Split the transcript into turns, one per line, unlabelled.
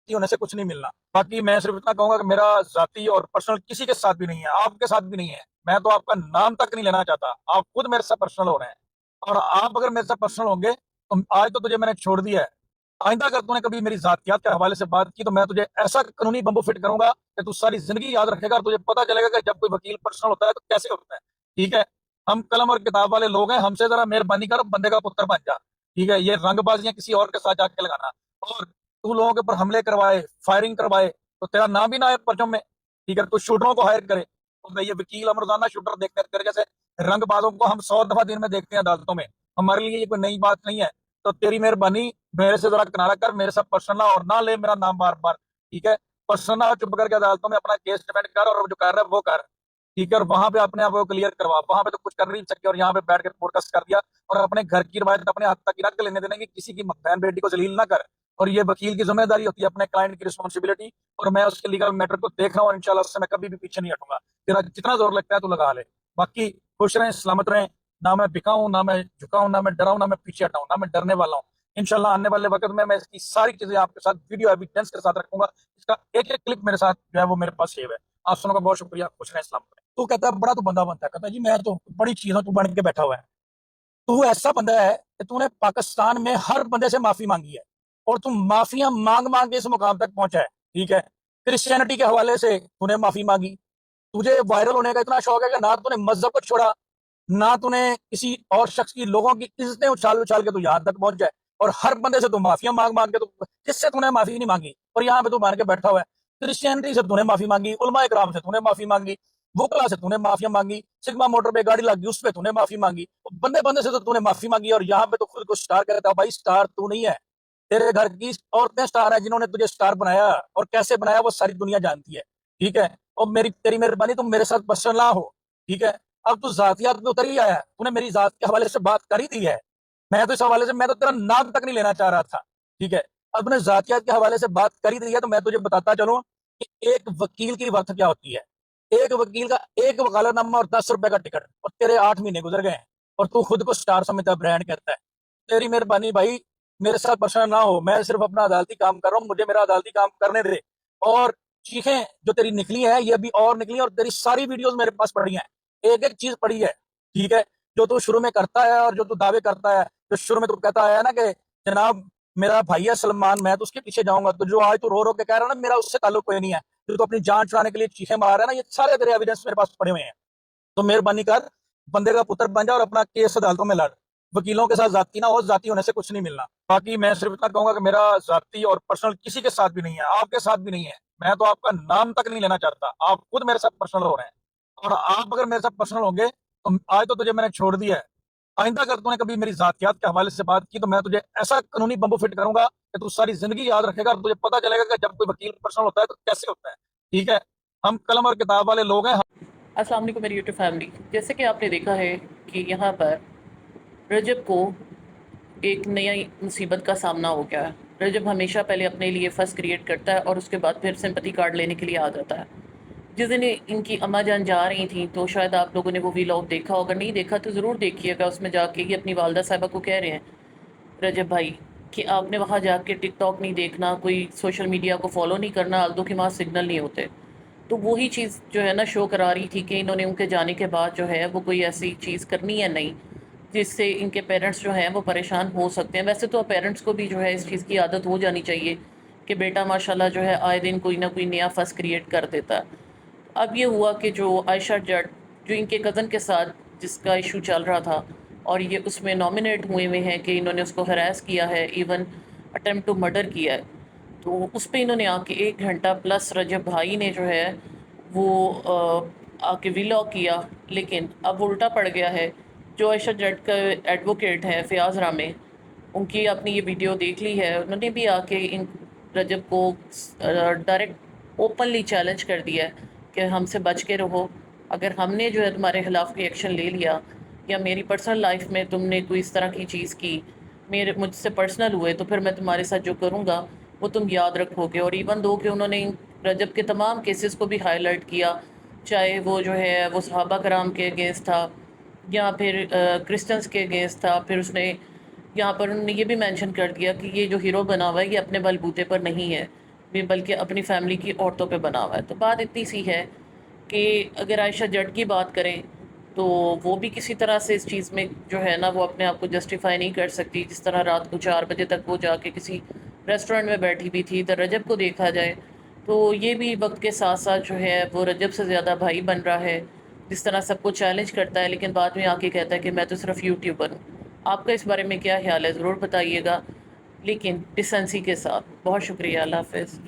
होने से कुछ नहीं मिलना। बाकी मैं सिर्फ इतना कहूंगा कि मेरा जाती और पर्सनल किसी के साथ भी नहीं है, आपके साथ भी नहीं है। मैं तो आपका नाम तक नहीं लेना चाहता, आप खुद मेरे साथ पर्सनल हो रहे हैं। और आप अगर मेरे साथ पर्सनल होंगे तो आज तो तुझे मैंने छोड़ दिया है। आइंदा अगर तूने कभी मेरी जातियात के हवाले से बात की तो मैं तुझे ऐसा कानूनी बम्बू फिट करूंगा कि तू सारी जिंदगी याद रखेगा और तुझे पता चलेगा कि जब कोई वकील पर्सनल होता है तो कैसे होता है। ठीक है, हम कलम और किताब वाले लोग हैं, हमसे जरा मेहरबानी कर, बंदे का पुत्र बन जा। ठीक है, ये रंगबाजियां किसी और के साथ जाके लगाना और तू लोगों के ऊपर हमले करवाए, फायरिंग करवाए तो तेरा नाम भी ना आए परचम में। ठीक है, तू शूटरों को हायर करे तो ये वकील हम रोजाना शूटर देखते हैं तेरे जैसे रंगबाजों को हम 100 दफा दिन में देखते हैं अदालतों में। हमारे लिए ये कोई नई बात नहीं है। तो तेरी मेहरबानी मेरे से जरा किनारा कर, मेरे साथ पर्सनल ना और ना ले मेरा नाम बार बार। ठीक है, पर्सनल ना चुप करके अदालतों में अपना केस डिफेंड कर और जो कर रहा है वो कर। ठीक है, और वहां पे अपने आप को क्लियर करवा, वहां पे तो कुछ कर नहीं सके और यहाँ पे बैठ के फोकस कर दिया और अपने घर की रवायत अपने हाथ तक रख लेने देने की, किसी की बहन बेटी को जलील ना कर। और ये वकील की जिम्मेदारी होती है, अपने क्लाइंट की रिस्पॉन्सिबिलिटी। और मैं उसके लीगल मैटर को देख रहा हूँ और इंशाल्लाह उससे मैं कभी भी पीछे नहीं हटूंगा। तेरा जितना जोर लगता है तू लगा ले। बाकी खुश रहें, सलामत रहें। ना मैं बिका हूं, ना मैं झुका हूं, ना मैं डरा हूं, ना मैं पीछे हटा हूं, ना मैं डरने वाला हूं। इंशाल्लाह आने वाले वक्त में मैं इसकी सारी चीजें आपके साथ वीडियो एविडेंस के साथ रखूंगा। इसका एक एक क्लिप मेरे साथ जो है वो मेरे पास सेव है। आप सुनों का बहुत शुक्रिया, खुश रहें, सलामत रहें। तू कहता है बड़ा, तू बंदा बनता है, कहता है जी मैं तो बड़ी चीज हूं, तू बन के बैठा हुआ है। तू ऐसा बंदा है कि तूने पाकिस्तान में हर बंदे से माफी मांगी है और तू माफिया मांग मांग के इस मुकाम तक पहुंचा है। ठीक है, क्रिश्चियनिटी के हवाले से तूने माफी मांगी। तुझे वायरल होने का इतना शौक है कि ना तूने मजहब को छोड़ा, ना तूने किसी और शख्स की, लोगों की इज्जतें उछाल उछाल के तू यहाँ तक पहुंच जाए। और हर बंदे से तू माफिया मांग मांग के, तू किससे तूने माफी नहीं मांगी और यहाँ पे तू मान के बैठा हुआ है। क्रिश्चियनिटी से तूने माफी मांगी, उलमा इकराम से तूने माफी मांगी, वोकला से तूने माफिया मांगी, सिग्मा मोटर पे गाड़ी लगी उस पे तूने माफी मांगी, बंदे बंदे से तो तूने माफी मांगी। और यहाँ पे तो खुद को स्टार कहता है। भाई स्टार तू नहीं है, तेरे घर की औरतें स्टार है जिन्होंने तुझे स्टार बनाया, और कैसे बनाया वो सारी दुनिया जानती है। ठीक है, और मेरी तेरी मेहरबानी तुम मेरे साथ पर्सनल ना हो। ठीक है, अब तू जातियात में उतर ही आया, तूने मेरी जात के हवाले से बात कर ही दी है। मैं तो इस हवाले से, मैं तो तेरा नाम तक नहीं लेना चाह रहा था। ठीक है, अब तूने जातियात के हवाले से बात कर ही दी है तो मैं तुझे बताता चलूं कि एक वकील की वर्थ क्या होती है। एक वकील का एक वकालतनामा और 10 रुपए का टिकट, और तेरे 8 महीने गुजर गए हैं और तू खुद को स्टार समझता, ब्रांड कहता है। तेरी मेहरबानी भाई, मेरे साथ पर्सनल ना हो, मैं सिर्फ अपना अदालती काम कर रहा हूँ, मुझे मेरा अदालती काम करने दे। और चीखें जो तेरी निकली है ये भी और निकली है, और तेरी सारी वीडियोस मेरे पास पड़ी हैं, एक एक चीज पड़ी है। ठीक है, जो तू शुरू में करता है और जो तू दावे करता है, जो शुरू में तू कहता है ना कि जनाब मेरा भाई है सलमान, मैं तो उसके पीछे जाऊंगा, तो जो आज तू रो रो के कह रहा है ना मेरा उससे ताल्लुक कोई नहीं है, जो तू अपनी जान छुड़ाने के लिए चीखें मार रहा है ना, ये सारे तेरे एविडेंस मेरे पास पड़े हुए हैं। तो मेहरबानी कर, बंदे का पुत्र बन जा और अपना केस अदालतों में लड़। वकीलों के साथ जाती ना हो, जाती होने से कुछ नहीं मिलना। बाकी मैं सिर्फ इतना कहूंगा कि मेरा जाती और पर्सनल किसी के साथ भी नहीं है, आपके साथ भी नहीं है। मैं तो आपका नाम तक नहीं लेना चाहता, आप खुद मेरे साथ पर्सनल हो रहे हैं। और आप अगर मेरे साथ पर्सनल होंगे तो आज तो तुझे मैंने छोड़ दिया है। आइंदा अगर तूने कभी मेरी जातियात के हवाले से बात की तो मैं तुझे ऐसा कानूनी बम्बू फिट करूंगा कि तू सारी जिंदगी याद रखेगा और तुझे पता चलेगा कि जब कोई वकील पर्सनल होता है तो कैसे होता है। ठीक है, हम कलम और किताब वाले लोग हैं।
अस्सलाम वालेकुम मेरी यूट्यूब फैमिली। जैसे कि आपने देखा है कि यहाँ पर रजब को एक नई मुसीबत का सामना हो गया है। रजब हमेशा पहले अपने लिए फंस क्रिएट करता है और उसके बाद फिर सिंपैथी कार्ड लेने के लिए आ जाता है। जिस दिन इनकी अम्मा जान जा रही थी तो शायद आप लोगों ने वो वीलॉग देखा होगा, नहीं देखा तो ज़रूर देखिएगा। उसमें जाके ये अपनी वालदा साहिबा को कह रहे हैं, रजब भाई, कि आपने वहाँ जाके टिकटॉक नहीं देखना, कोई सोशल मीडिया को फॉलो नहीं करना, आल्दो के वहाँ सिग्नल नहीं होते। तो वही चीज़ जो है ना शो करा रही थी कि इन्होंने उनके जाने के बाद जो है वो कोई ऐसी चीज़ करनी है नहीं जिससे इनके पेरेंट्स जो हैं वो परेशान हो सकते हैं। वैसे तो पेरेंट्स को भी जो है इस चीज़ की आदत हो जानी चाहिए कि बेटा माशाल्लाह जो है आए दिन कोई ना कोई नया फस क्रिएट कर देता है। अब ये हुआ कि जो आयशा जट, जो इनके कज़न के साथ जिसका इशू चल रहा था, और ये उसमें नॉमिनेट हुए हैं कि इन्होंने उसको हरास किया है, इवन अटेम्प्ट टू मर्डर किया है। तो उस पे इन्होंने आके 1 घंटा प्लस रजब भाई ने जो है वो आके व्लॉग किया। लेकिन अब उल्टा पड़ गया है। जो आयशा जट का एडवोकेट है फयाज़ रामे, उनकी आपने ये वीडियो देख ली है, उन्होंने भी आके इन रजब को डायरेक्ट ओपनली चैलेंज कर दिया है कि हमसे बच के रहो। अगर हमने जो है तुम्हारे खिलाफ रिएक्शन ले लिया या मेरी पर्सनल लाइफ में तुमने कोई इस तरह की चीज़ की, मेरे मुझसे पर्सनल हुए, तो फिर मैं तुम्हारे साथ जो करूँगा वो तुम याद रखोगे। और इवन दो कि उन्होंने इन रजब के तमाम केसेस को भी हाईलाइट किया, चाहे वो जो है वो सहाबा कराम के अगेंस्ट था या फिर क्रिश्चियंस के अगेंस्ट था। फिर उसने यहाँ पर उन्होंने ये भी मेंशन कर दिया कि ये जो हीरो बना हुआ है ये अपने बलबूते पर नहीं है, بلکہ اپنی فیملی کی عورتوں پہ بنا ہوا ہے. تو بات اتنی سی ہے کہ اگر عائشہ جٹ کی بات کریں تو وہ بھی کسی طرح سے اس چیز میں جو ہے نا وہ اپنے آپ کو جسٹیفائی نہیں کر سکتی. جس طرح رات کو 4 بجے تک وہ جا کے کسی ریسٹورنٹ میں بیٹھی بھی تھی. تو رجب کو دیکھا جائے تو یہ بھی وقت کے ساتھ ساتھ جو ہے وہ رجب سے زیادہ بھائی بن رہا ہے. جس طرح سب کو چیلنج کرتا ہے لیکن بعد میں آ کے کہتا ہے کہ میں تو صرف یوٹیوبر ہوں. آپ کا اس بارے میں کیا خیال ہے ضرور بتائیے گا، لیکن ڈیسنسی کے ساتھ. بہت شکریہ. اللہ حافظ.